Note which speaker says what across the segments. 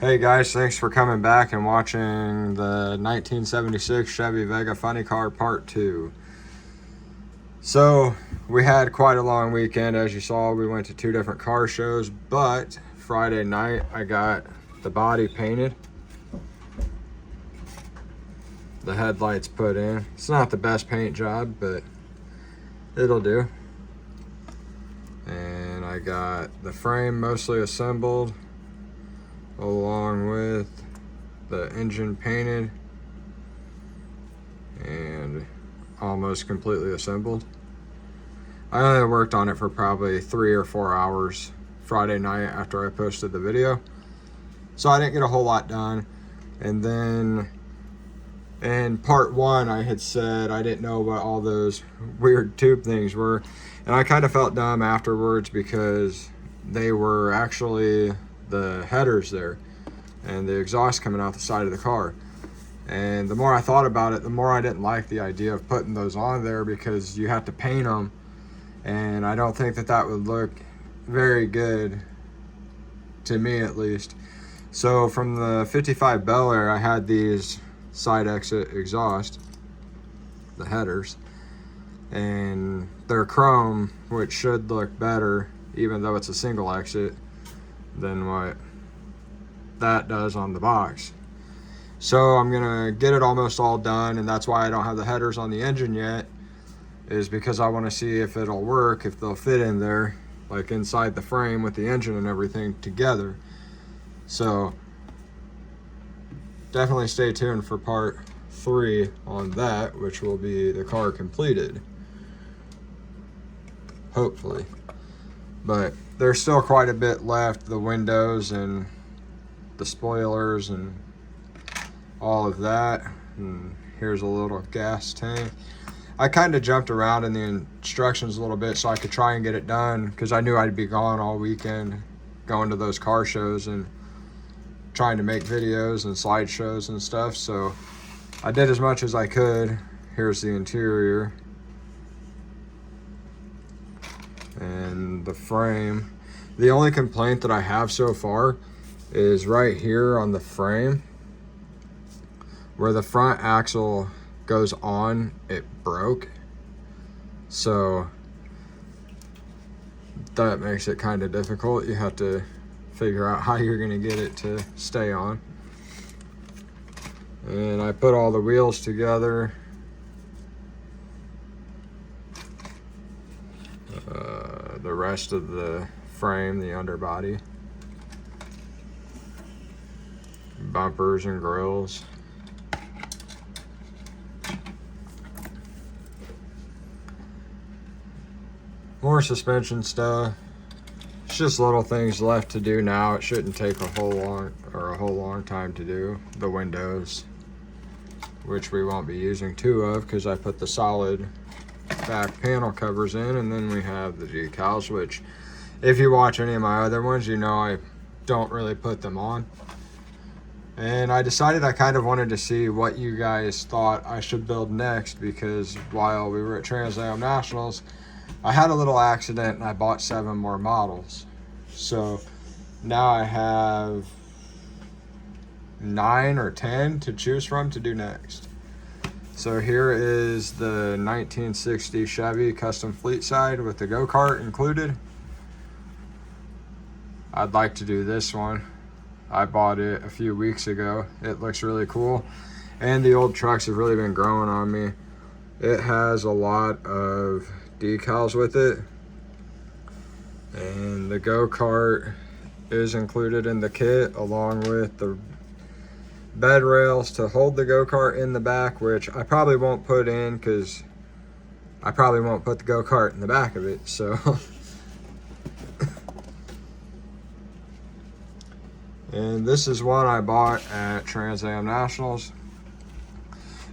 Speaker 1: Hey guys, thanks for coming back and watching the 1976 Chevy Vega Funny Car Part 2. So, we had quite a long weekend. As you saw, we went to 2 different car shows, but Friday night I got the body painted. The headlights put in. It's not the best paint job, but it'll do. And I got the frame mostly assembled, along with the engine painted and almost completely assembled. I only worked on it for probably 3 or 4 hours Friday night after I posted the video, so I didn't get a whole lot done. And then in part 1 I had said I didn't know what all those weird tube things were, and I kind of felt dumb afterwards because they were actually the headers there and the exhaust coming out the side of the car. And the more I thought about it, the more I didn't like the idea of putting those on there, because you have to paint them, and I don't think that that would look very good, to me at least. So from the 55 Bel Air, I had these side exit exhaust, the headers, and they're chrome, which should look better even though it's a single exit than what that does on the box. So I'm gonna get it almost all done, and that's why I don't have the headers on the engine yet, is because I want to see if it'll work, if they'll fit in there, like inside the frame with the engine and everything together. So definitely stay tuned for part 3 on that, which will be the car completed, hopefully. But there's still quite a bit left, the windows and the spoilers and all of that. And here's a little gas tank. I kind of jumped around in the instructions a little bit so I could try and get it done, because I knew I'd be gone all weekend going to those car shows and trying to make videos and slideshows and stuff. So I did as much as I could. Here's the interior and the frame. The only complaint that I have so far is right here on the frame where the front axle goes on, it broke. So that makes it kind of difficult. You have to figure out how you're going to get it to stay on. And I put all the wheels together. The rest of the frame, the underbody, bumpers and grills. More suspension stuff. It's just little things left to do now. It shouldn't take a whole long time to do. The windows, which we won't be using 2 of because I put the solid back panel covers in. And then we have the decals, which if you watch any of my other ones, you know I don't really put them on. And I decided I kind of wanted to see what you guys thought I should build next, because while we were at Trans Am Nationals, I had a little accident and I bought 7 more models. So now I have 9 or 10 to choose from to do next. So here is the 1960 Chevy custom fleet side with the go-kart included. I'd like to do this one. I bought it a few weeks ago. It looks really cool, and the old trucks have really been growing on me. It has a lot of decals with it, and the go-kart is included in the kit, along with the bed rails to hold the go-kart in the back, which I probably won't put in because I probably won't put the go-kart in the back of it. So and this is one I bought at Trans Am Nationals.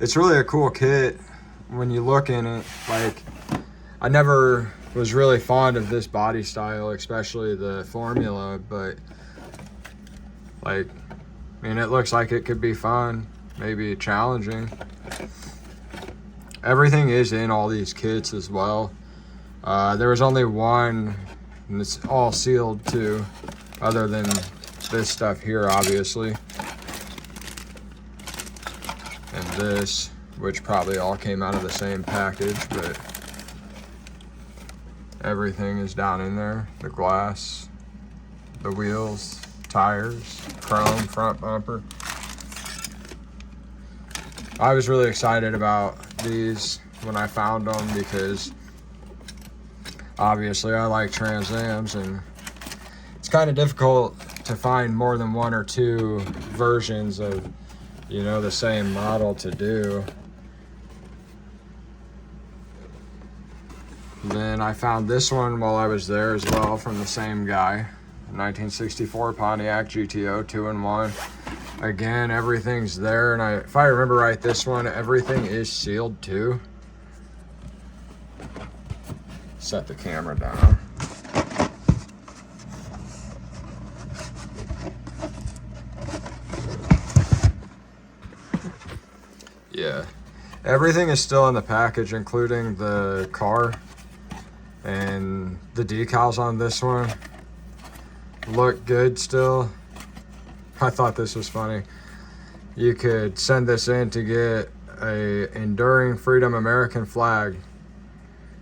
Speaker 1: It's really a cool kit when you look in it. Like, I never was really fond of this body style, especially the formula, but like, I mean, it looks like it could be fun, maybe challenging. Everything is in all these kits as well. There was only one, and it's all sealed too, other than this stuff here, obviously. And this, which probably all came out of the same package, but everything is down in there. The glass, the wheels, tires, chrome, front bumper. I was really excited about these when I found them because obviously I like Trans Ams, and it's kind of difficult to find more than one or two versions of, you know, the same model to do. Then I found this one while I was there as well from the same guy. 1964 Pontiac GTO 2-in-1. Again, everything's there, and if I remember right, this one, everything is sealed too. Set the camera down. Yeah, everything is still in the package, including the car, and the decals on this one look good still. I thought this was funny. You could send this in to get a Enduring Freedom American flag,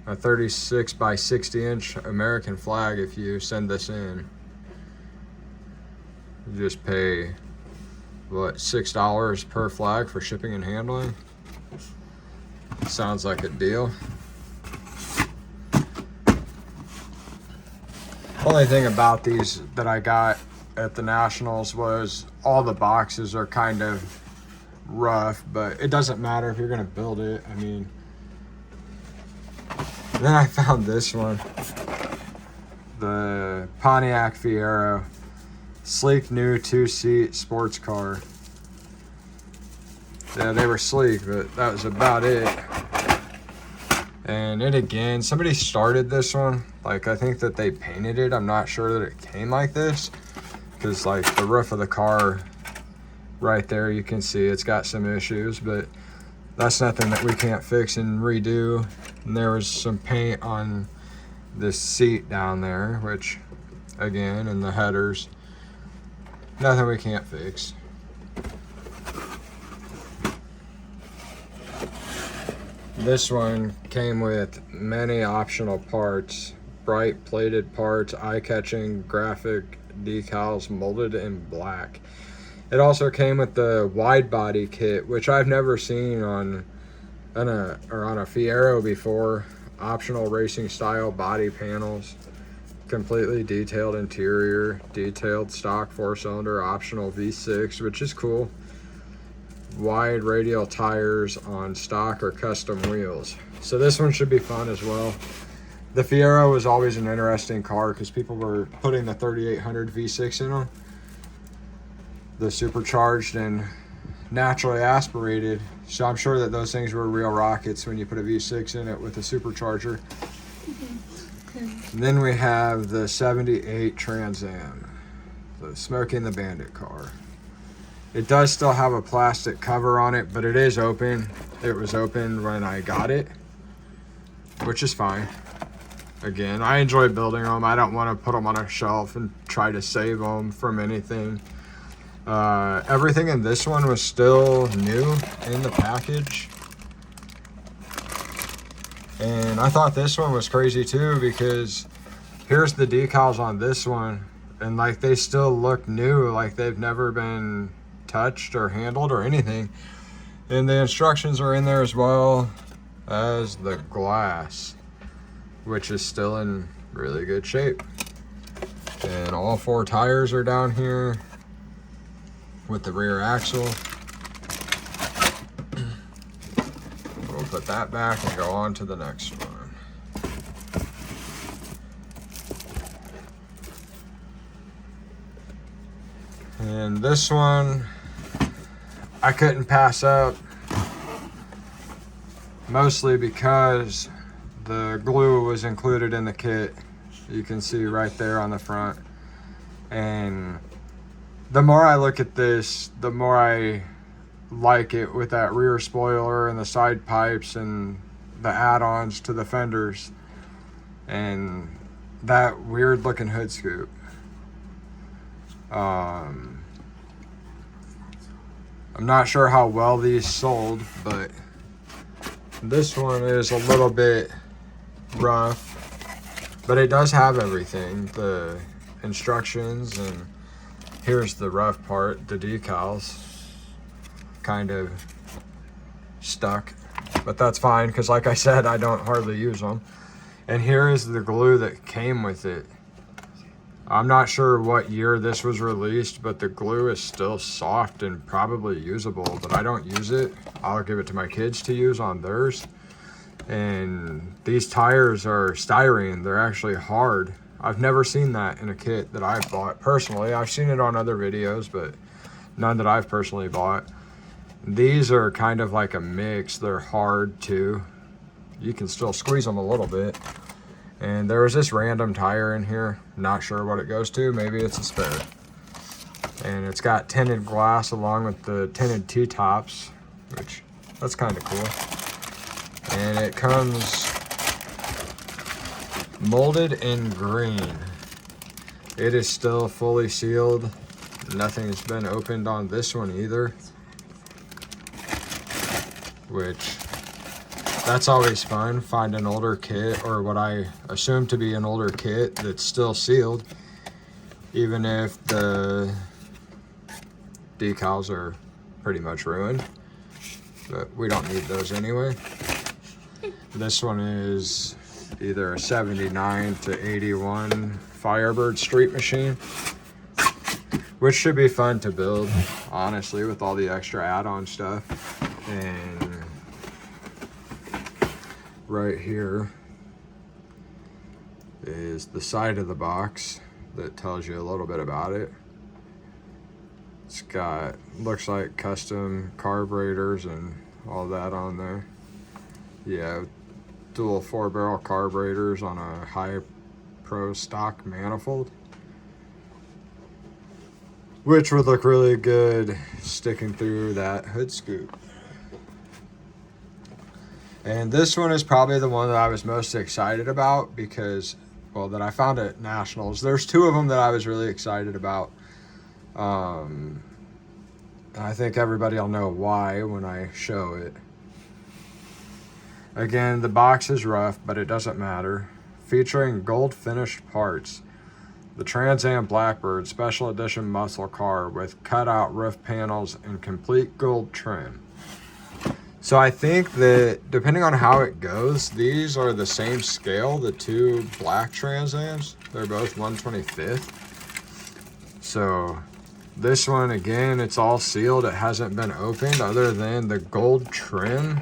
Speaker 1: a 36 by 60 inch American flag. If you send this in, you just pay, what, $6 per flag for shipping and handling. Sounds like a deal. Only thing about these that I got at the Nationals was all the boxes are kind of rough, but it doesn't matter if you're gonna build it. I mean, then I found this one, the Pontiac Fiero, sleek new 2-seat sports car. Yeah, they were sleek, but that was about it. And it again, somebody started this one. Like, I think that they painted it. I'm not sure that it came like this, because like the roof of the car right there, you can see it's got some issues, but that's nothing that we can't fix and redo. And there was some paint on this seat down there, which again, and the headers, nothing we can't fix. This one came with many optional parts, bright plated parts, eye-catching graphic decals molded in black. It also came with the wide body kit, which I've never seen on a Fiero before. Optional racing style body panels, completely detailed interior, detailed stock 4-cylinder optional V6, which is cool. Wide radial tires on stock or custom wheels. So this one should be fun as well. The Fiero was always an interesting car because people were putting the 3800 V6 in them. The supercharged and naturally aspirated. So I'm sure that those things were real rockets when you put a V6 in it with a supercharger. And then we have the 78 Trans Am, the Smokey and the Bandit car. It does still have a plastic cover on it, but it is open. It was open when I got it, which is fine. Again, I enjoy building them. I don't want to put them on a shelf and try to save them from anything. Everything in this one was still new in the package. And I thought this one was crazy too, because here's the decals on this one, and like they still look new, like they've never been touched or handled or anything. And the instructions are in there as well as the glass, which is still in really good shape. And all 4 tires are down here with the rear axle. We'll put that back and go on to the next one. And this one I couldn't pass up, mostly because the glue was included in the kit. You can see right there on the front. And the more I look at this, the more I like it with that rear spoiler and the side pipes and the add-ons to the fenders and that weird looking hood scoop. I'm not sure how well these sold, but this one is a little bit rough, but it does have everything, the instructions, and here's the rough part, the decals kind of stuck, but that's fine because like I said, I don't hardly use them. And here is the glue that came with it. I'm not sure what year this was released, but the glue is still soft and probably usable, but I don't use it. I'll give it to my kids to use on theirs. And these tires are styrene. They're actually hard. I've never seen that in a kit that I've bought personally. I've seen it on other videos, but none that I've personally bought. These are kind of like a mix. They're hard too. You can still squeeze them a little bit. And there was this random tire in here. Not sure what it goes to. Maybe it's a spare. And it's got tinted glass along with the tinted T-tops, which that's kind of cool. And it comes molded in green. It is still fully sealed. Nothing's been opened on this one either, which that's always fun. Find an older kit, or what I assume to be an older kit, that's still sealed, even if the decals are pretty much ruined, but we don't need those anyway. This one is either a 79 to 81 Firebird street machine, which should be fun to build, honestly, with all the extra add-on stuff. And right here is the side of the box that tells you a little bit about it. It's got, looks like custom carburetors and all that on there. Yeah, dual 4-barrel carburetors on a high pro stock manifold, which would look really good sticking through that hood scoop. And this one is probably the one that I was most excited about because, well, that I found at Nationals. There's two of them that I was really excited about. And I think everybody will know why when I show it. Again, the box is rough, but it doesn't matter. Featuring gold finished parts. The Trans Am Blackbird Special Edition muscle car with cutout roof panels and complete gold trim. So I think that depending on how it goes, these are the same scale, the two black Trans Ams. They're both 1/25th. So this one, again, it's all sealed. It hasn't been opened other than the gold trim,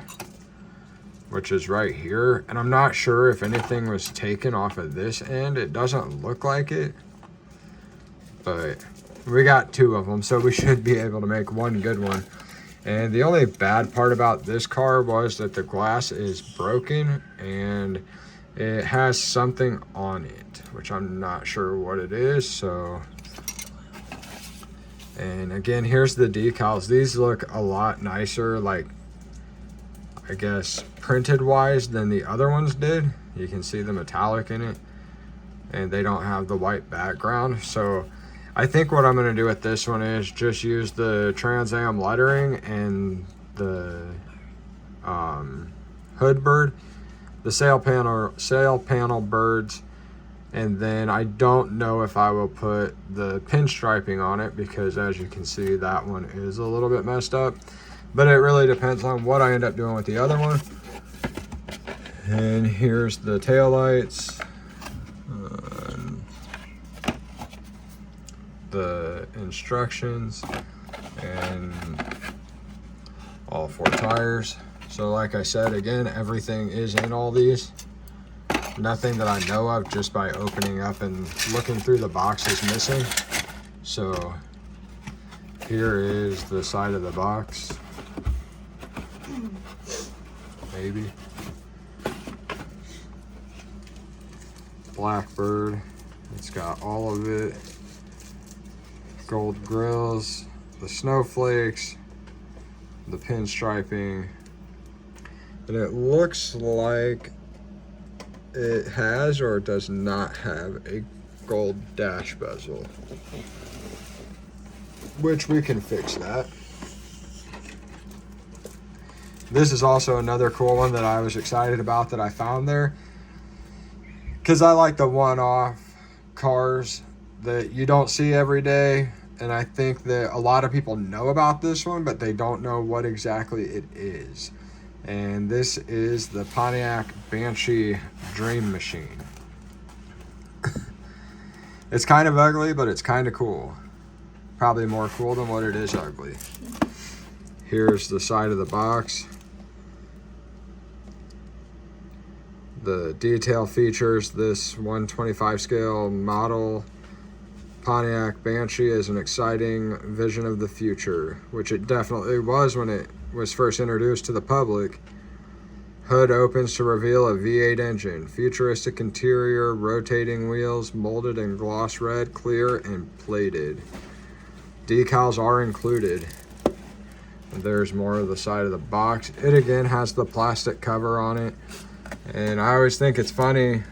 Speaker 1: which is right here. And I'm not sure if anything was taken off of this end. It doesn't look like it, but we got two of them, so we should be able to make one good one. And the only bad part about this car was that the glass is broken and it has something on it, which I'm not sure what it is. So, and again, here's the decals. These look a lot nicer, like, I guess, printed wise than the other ones did. You can see the metallic in it, and they don't have the white background. So I think what I'm going to do with this one is just use the Trans Am lettering and the hood bird, the sail panel birds, and then I don't know if I will put the pinstriping on it because, as you can see, that one is a little bit messed up. But it really depends on what I end up doing with the other one. And here's the taillights. The instructions and all four tires. So like I said, again, everything is in all these. Nothing that I know of just by opening up and looking through the box is missing. So here is the side of the box. Maybe. Blackbird. It's got all of it. Gold grills, the snowflakes, the pinstriping, and it looks like it has or does not have a gold dash bezel. which we can fix that. This is also another cool one that I was excited about that I found there, because I like the one-off cars that you don't see every day, and I think that a lot of people know about this one, but they don't know what exactly it is. And this is the Pontiac Banshee Dream Machine. It's kind of ugly, but it's kind of cool. Probably more cool than what it is ugly. Here's the side of the box. The detail features this 125 scale model Pontiac Banshee is an exciting vision of the future, which it definitely was when it was first introduced to the public. Hood opens to reveal a V8 engine, futuristic interior, rotating wheels, molded in gloss red, clear and plated. Decals are included. And there's more of the side of the box. It again has the plastic cover on it. And I always think it's funny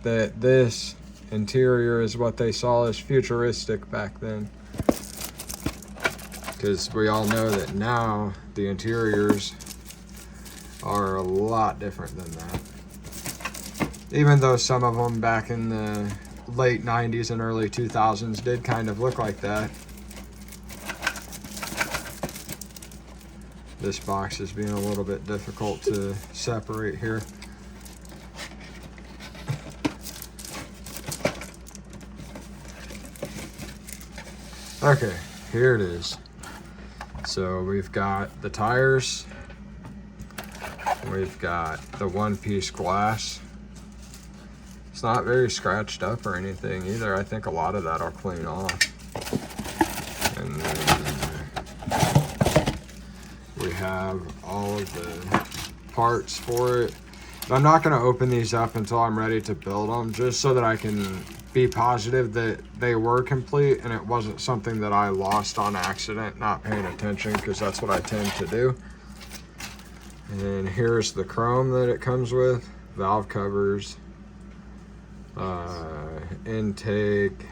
Speaker 1: that this interior is what they saw as futuristic back then. Because we all know that now the interiors are a lot different than that. Even though some of them back in the late 90s and early 2000s did kind of look like that. This box is being a little bit difficult to separate here. Okay, here it is. So we've got the tires. We've got the one-piece glass. It's not very scratched up or anything either. I think a lot of that I'll clean off. And then we have all of the parts for it. But I'm not going to open these up until I'm ready to build them, just so that I can be positive that they were complete and it wasn't something that I lost on accident, not paying attention, because that's what I tend to do. And here's the chrome that it comes with, valve covers, intake,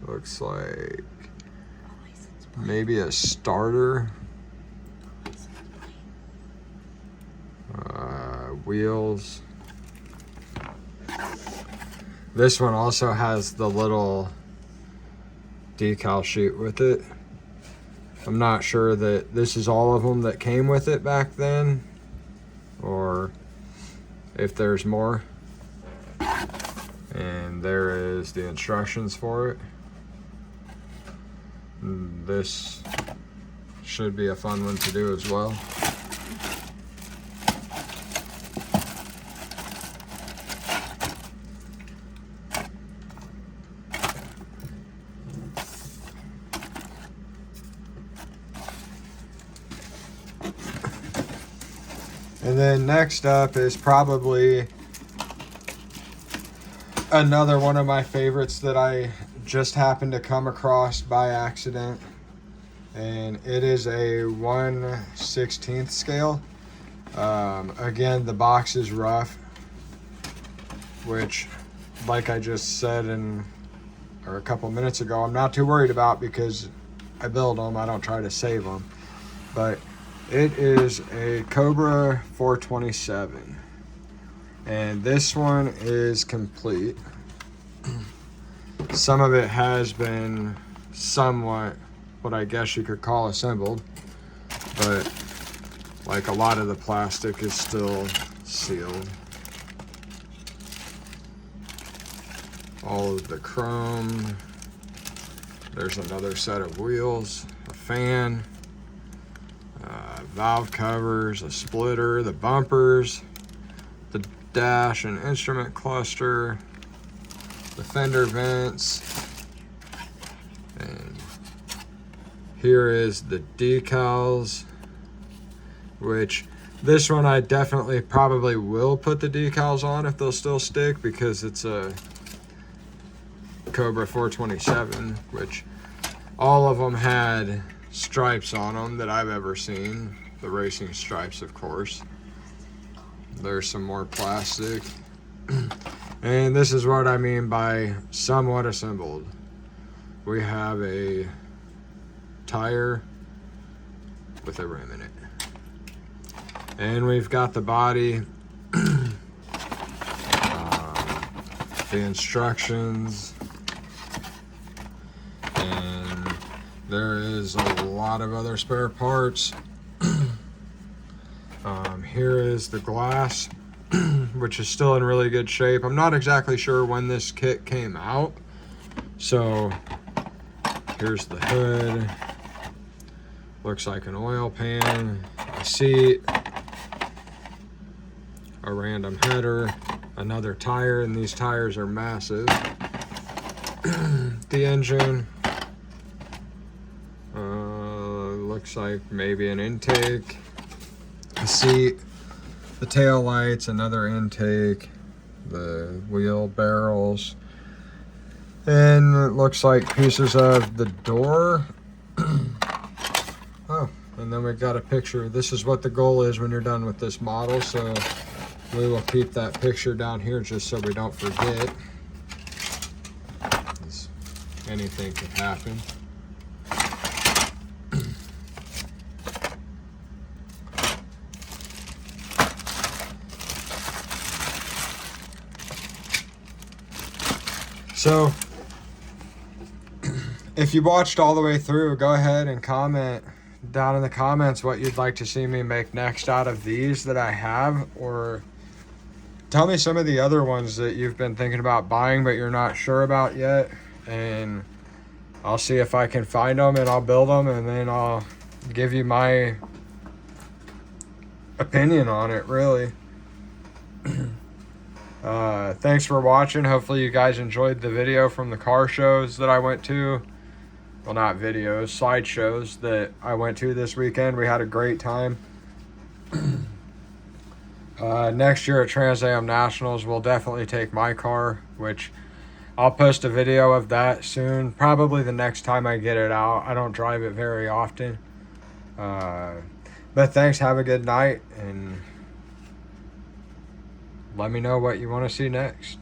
Speaker 1: looks like maybe a starter, wheels. This one also has the little decal sheet with it. I'm not sure that this is all of them that came with it back then, or if there's more. And there is the instructions for it. And this should be a fun one to do as well. And then next up is probably another one of my favorites that I just happened to come across by accident. And it is a 1/16 scale. Again, the box is rough, which, like I just said a couple minutes ago, I'm not too worried about, because I build them, I don't try to save them. But it is a Cobra 427, and this one is complete. Some of it has been somewhat, what I guess you could call, assembled, but like a lot of the plastic is still sealed. All of the chrome. There's another set of wheels, a fan, valve covers, a splitter, the bumpers, the dash and instrument cluster, the fender vents, and here is the decals, which this one I definitely probably will put the decals on if they'll still stick, because it's a Cobra 427, which all of them had stripes on them that I've ever seen. The racing stripes, of course. There's some more plastic. And this is what I mean by somewhat assembled. We have a tire with a rim in it. And we've got the body, the instructions, and there is a lot of other spare parts. Here is the glass, which is still in really good shape. I'm not exactly sure when this kit came out. So here's the hood. Looks like an oil pan, a seat, a random header, another tire, and these tires are massive. The engine, looks like maybe an intake, a seat, the tail lights, another intake, the wheel barrels, and it looks like pieces of the door. Oh, and then we've got a picture. This is what the goal is when you're done with this model, so we will keep that picture down here just so we don't forget. Anything could happen. So, if you watched all the way through, go ahead and comment down in the comments what you'd like to see me make next out of these that I have, or tell me some of the other ones that you've been thinking about buying but you're not sure about yet, and I'll see if I can find them and I'll build them, and then I'll give you my opinion on it, really. Thanks for watching. Hopefully you guys enjoyed the video from the car shows that I went to. Well, not videos, slideshows that I went to this weekend. We had a great time. Next year at Trans Am Nationals, we'll definitely take my car, which I'll post a video of that soon. Probably the next time I get it out. I don't drive it very often. But thanks. Have a good night. And let me know what you want to see next.